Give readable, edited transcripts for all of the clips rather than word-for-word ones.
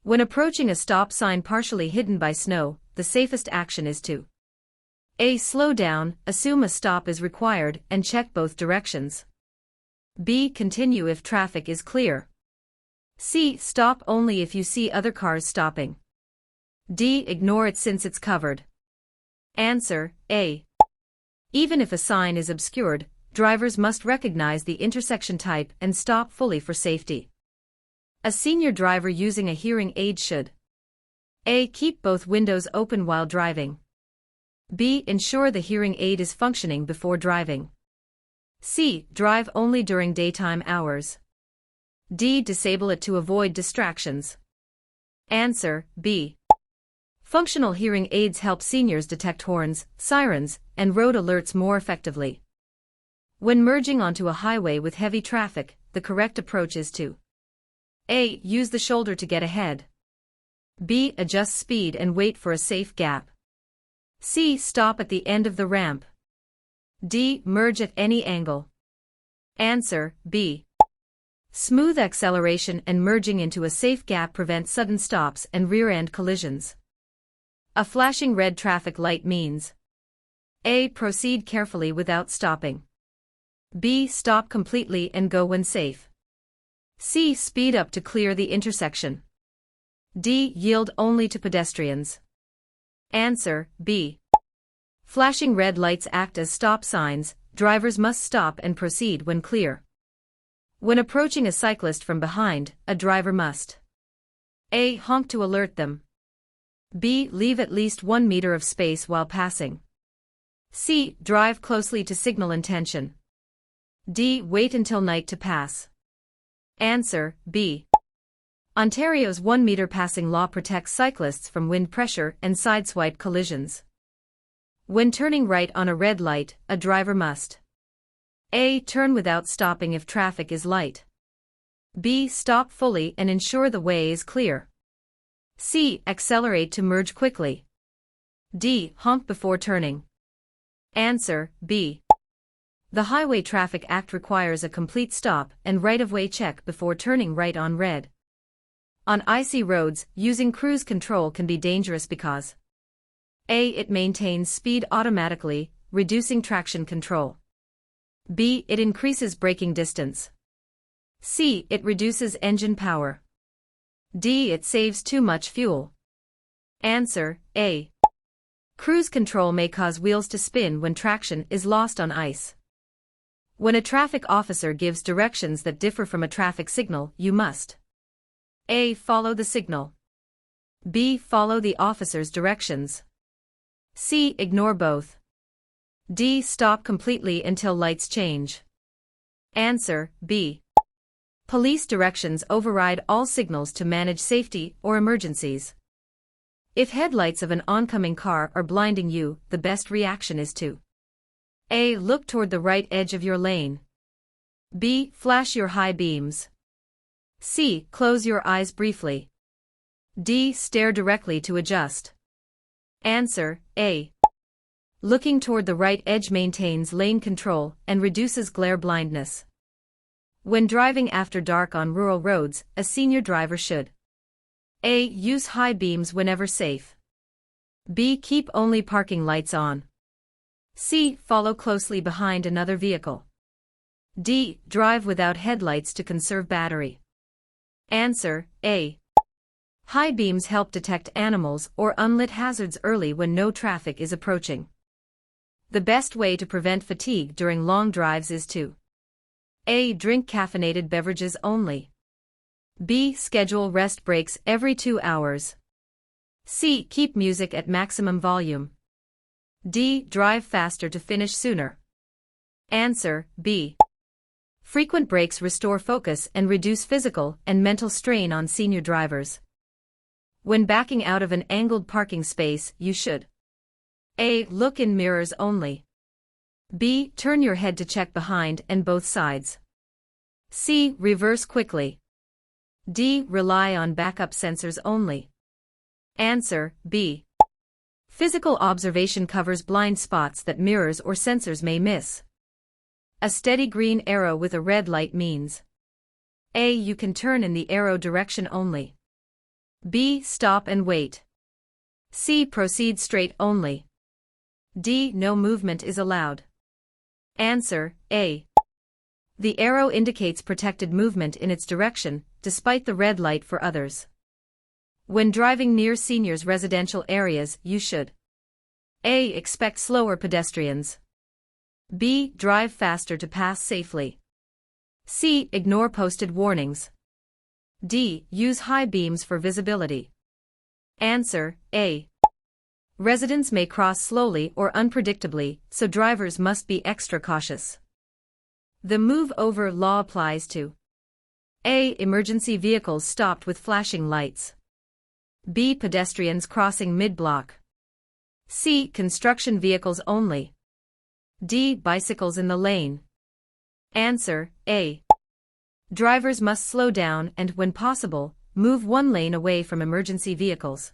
When approaching a stop sign partially hidden by snow, the safest action is to A. Slow down, assume a stop is required, and check both directions. B. Continue if traffic is clear. C. Stop only if you see other cars stopping. D. Ignore it since it's covered. Answer: A. Even if a sign is obscured, drivers must recognize the intersection type and stop fully for safety. A senior driver using a hearing aid should A. Keep both windows open while driving. B. Ensure the hearing aid is functioning before driving. C. Drive only during daytime hours. D. Disable it to avoid distractions. Answer: B. Functional hearing aids help seniors detect horns, sirens, and road alerts more effectively. When merging onto a highway with heavy traffic, the correct approach is to A. Use the shoulder to get ahead. B. Adjust speed and wait for a safe gap. C. Stop at the end of the ramp. D. Merge at any angle. Answer: B. Smooth acceleration and merging into a safe gap prevent sudden stops and rear-end collisions. A flashing red traffic light means A. Proceed carefully without stopping. B. Stop completely and go when safe. C. Speed up to clear the intersection. D. Yield only to pedestrians. Answer: B. Flashing red lights act as stop signs. Drivers must stop and proceed when clear. When approaching a cyclist from behind, a driver must A. Honk to alert them. B. Leave at least 1 meter of space while passing. C. Drive closely to signal intention. D. Wait until night to pass. Answer: B. Ontario's 1 meter passing law protects cyclists from wind pressure and sideswipe collisions. When turning right on a red light, a driver must A. Turn without stopping if traffic is light. B. Stop fully and ensure the way is clear. C. Accelerate to merge quickly. D. Honk before turning. Answer: B. The Highway Traffic Act requires a complete stop and right-of-way check before turning right on red. On icy roads, using cruise control can be dangerous because A. It maintains speed automatically, reducing traction control. B. It increases braking distance. C. It reduces engine power. D. It saves too much fuel. Answer: A. Cruise control may cause wheels to spin when traction is lost on ice. When a traffic officer gives directions that differ from a traffic signal, you must A. Follow the signal. B. Follow the officer's directions. C. Ignore both. D. Stop completely until lights change. Answer: B. Police directions override all signals to manage safety or emergencies. If headlights of an oncoming car are blinding you, the best reaction is to A. Look toward the right edge of your lane. B. Flash your high beams. C. Close your eyes briefly. D. Stare directly to adjust. Answer: A. Looking toward the right edge maintains lane control and reduces glare blindness. When driving after dark on rural roads, a senior driver should A. Use high beams whenever safe. B. Keep only parking lights on. C. Follow closely behind another vehicle. D. Drive without headlights to conserve battery. Answer: A. High beams help detect animals or unlit hazards early when no traffic is approaching. The best way to prevent fatigue during long drives is to A. Drink caffeinated beverages only. B. Schedule rest breaks every 2 hours. C. Keep music at maximum volume. D. Drive faster to finish sooner. Answer: B. Frequent breaks restore focus and reduce physical and mental strain on senior drivers. When backing out of an angled parking space, you should A. Look in mirrors only. B. Turn your head to check behind and both sides. C. Reverse quickly. D. Rely on backup sensors only. Answer: B. Physical observation covers blind spots that mirrors or sensors may miss. A steady green arrow with a red light means A. You can turn in the arrow direction only. B. Stop and wait. C. Proceed straight only. D. No movement is allowed. Answer: A. The arrow indicates protected movement in its direction, despite the red light for others. When driving near seniors' residential areas, you should: A. Expect slower pedestrians. B. Drive faster to pass safely. C. Ignore posted warnings. D. Use high beams for visibility. Answer: A. Residents may cross slowly or unpredictably, so drivers must be extra cautious. The move over law applies to: A. Emergency vehicles stopped with flashing lights. B. Pedestrians crossing mid-block. C. Construction vehicles only. D. Bicycles in the lane. Answer: A. Drivers must slow down and, when possible, move one lane away from emergency vehicles.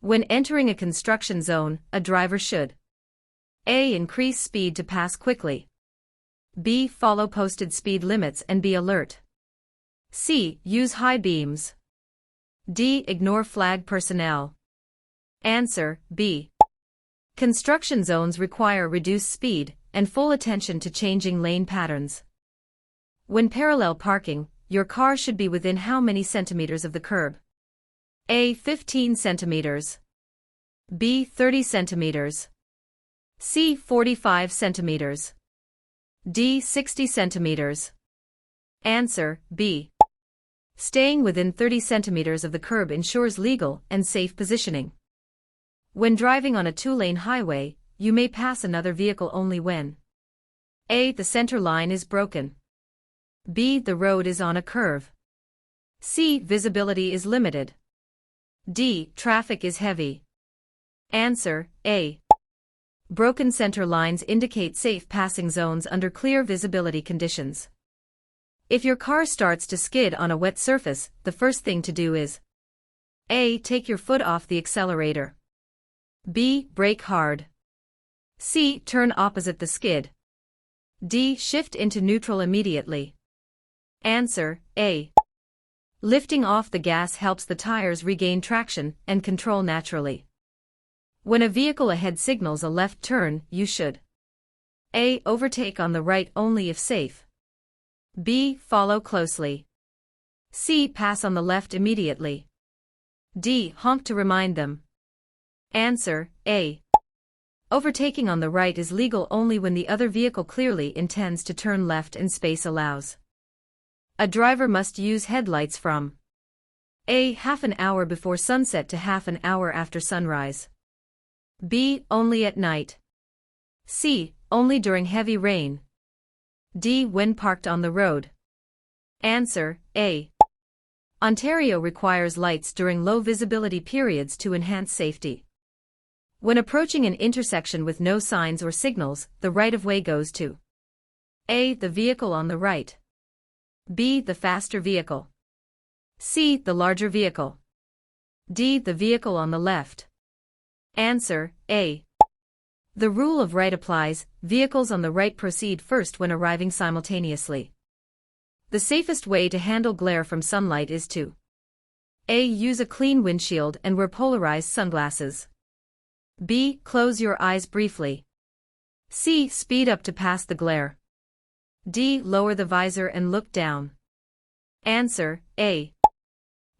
When entering a construction zone, a driver should: A. Increase speed to pass quickly. B. Follow posted speed limits and be alert. C. Use high beams. D. Ignore flag personnel. Answer: B. Construction zones require reduced speed and full attention to changing lane patterns. When parallel parking, your car should be within how many centimeters of the curb? A. 15 centimeters. B. 30 centimeters. C. 45 centimeters. D. 60 centimeters. Answer: B. Staying within 30 centimeters of the curb ensures legal and safe positioning. When driving on a two-lane highway, you may pass another vehicle only when: A. The center line is broken. B. The road is on a curve. C. Visibility is limited. D. Traffic is heavy. Answer: A. Broken center lines indicate safe passing zones under clear visibility conditions. If your car starts to skid on a wet surface, the first thing to do is: A. Take your foot off the accelerator. B. Brake hard. C. Turn opposite the skid. D. Shift into neutral immediately. Answer: A. Lifting off the gas helps the tires regain traction and control naturally. When a vehicle ahead signals a left turn, you should: A. Overtake on the right only if safe. B. Follow closely. C. Pass on the left immediately. D. Honk to remind them. Answer: A. Overtaking on the right is legal only when the other vehicle clearly intends to turn left and space allows. A driver must use headlights from: A. Half an hour before sunset to half an hour after sunrise. B. Only at night. C. Only during heavy rain. D. When parked on the road. Answer: A. Ontario requires lights during low visibility periods to enhance safety. When approaching an intersection with no signs or signals, the right-of-way goes to: A. The vehicle on the right. B. The faster vehicle. C. The larger vehicle. D. The vehicle on the left. Answer: A. The rule of right applies. Vehicles on the right proceed first when arriving simultaneously. The safest way to handle glare from sunlight is to: A. Use a clean windshield and wear polarized sunglasses. B. Close your eyes briefly. C. Speed up to pass the glare. D. Lower the visor and look down. Answer: A.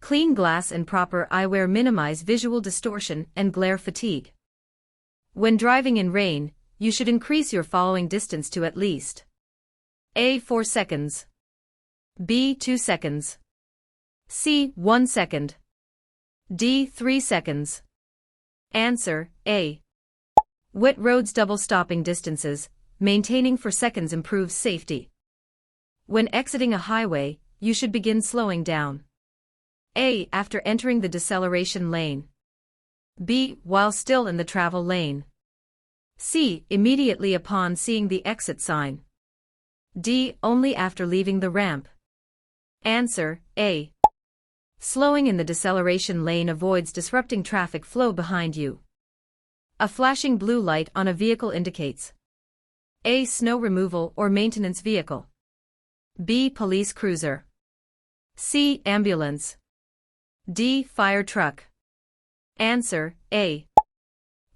Clean glass and proper eyewear minimize visual distortion and glare fatigue. When driving in rain, you should increase your following distance to at least: A. 4 seconds. B. 2 seconds. C. 1 second. D. 3 seconds. Answer: A. Wet roads double stopping distances, maintaining for seconds improves safety. When exiting a highway, you should begin slowing down: A. After entering the deceleration lane. B. While still in the travel lane. C. Immediately upon seeing the exit sign. D. Only after leaving the ramp. Answer: A. Slowing in the deceleration lane avoids disrupting traffic flow behind you. A flashing blue light on a vehicle indicates: A. Snow removal or maintenance vehicle. B. Police cruiser. C. Ambulance. D. Fire truck. Answer, A.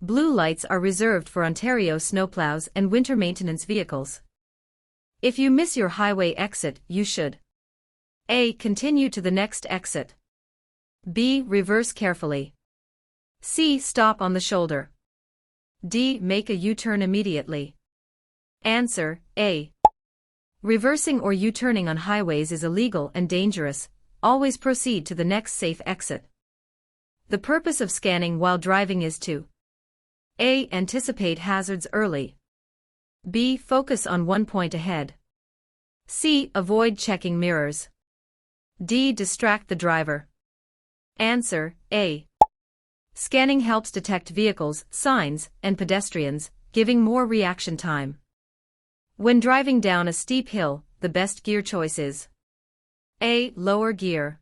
Blue lights are reserved for Ontario snowplows and winter maintenance vehicles. If you miss your highway exit, you should A. Continue to the next exit. B. Reverse carefully. C. Stop on the shoulder. D. Make a U-turn immediately. Answer, A. Reversing or U-turning on highways is illegal and dangerous. Always proceed to the next safe exit. The purpose of scanning while driving is to A. Anticipate hazards early. B. Focus on one point ahead. C. Avoid checking mirrors. D. Distract the driver. Answer, A. Scanning helps detect vehicles, signs, and pedestrians, giving more reaction time. When driving down a steep hill, the best gear choice is A. Lower gear.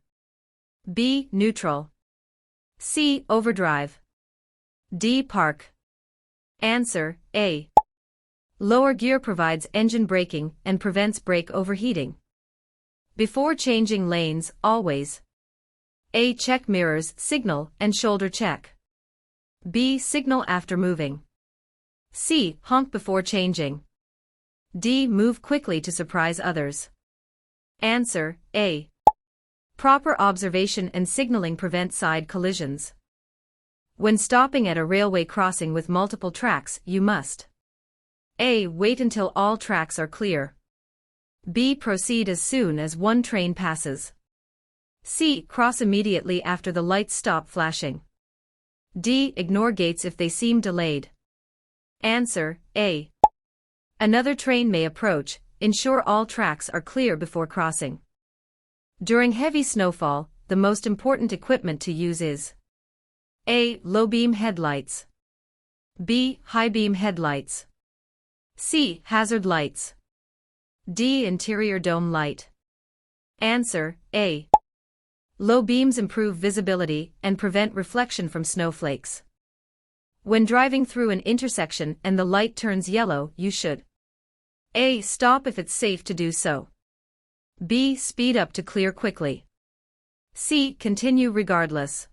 B. Neutral. C. Overdrive. D. Park. Answer, A. Lower gear provides engine braking and prevents brake overheating. Before changing lanes, always A. Check mirrors, signal, and shoulder check. B. Signal after moving. C. Honk before changing. D. Move quickly to surprise others. Answer, A. Proper observation and signaling prevent side collisions. When stopping at a railway crossing with multiple tracks, you must A. Wait until all tracks are clear. B. Proceed as soon as one train passes. C. Cross immediately after the lights stop flashing. D. Ignore gates if they seem delayed. Answer, A. Another train may approach. Ensure all tracks are clear before crossing. During heavy snowfall, the most important equipment to use is A. Low beam headlights. B. High beam headlights. C. Hazard lights. D. Interior dome light. Answer, A. Low beams improve visibility and prevent reflection from snowflakes. When driving through an intersection and the light turns yellow, you should A. Stop if it's safe to do so. B. Speed up to clear quickly. C. Continue regardless.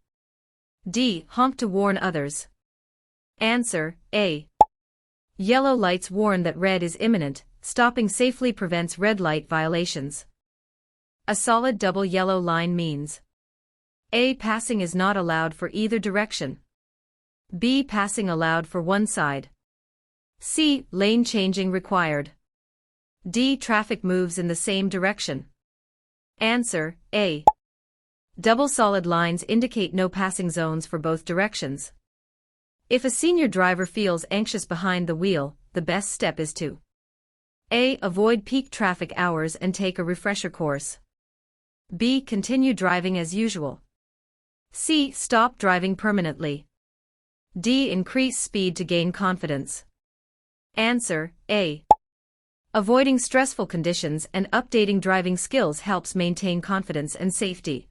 D. Honk to warn others. Answer, A. Yellow lights warn that red is imminent. Stopping safely prevents red light violations. A solid double yellow line means A. Passing is not allowed for either direction. B. Passing allowed for one side. C. Lane changing required. D. Traffic moves in the same direction. Answer, A. Double solid lines indicate no passing zones for both directions. If a senior driver feels anxious behind the wheel, the best step is to A. Avoid peak traffic hours and take a refresher course. B. Continue driving as usual. C. Stop driving permanently. D. Increase speed to gain confidence. Answer, A. Avoiding stressful conditions and updating driving skills helps maintain confidence and safety.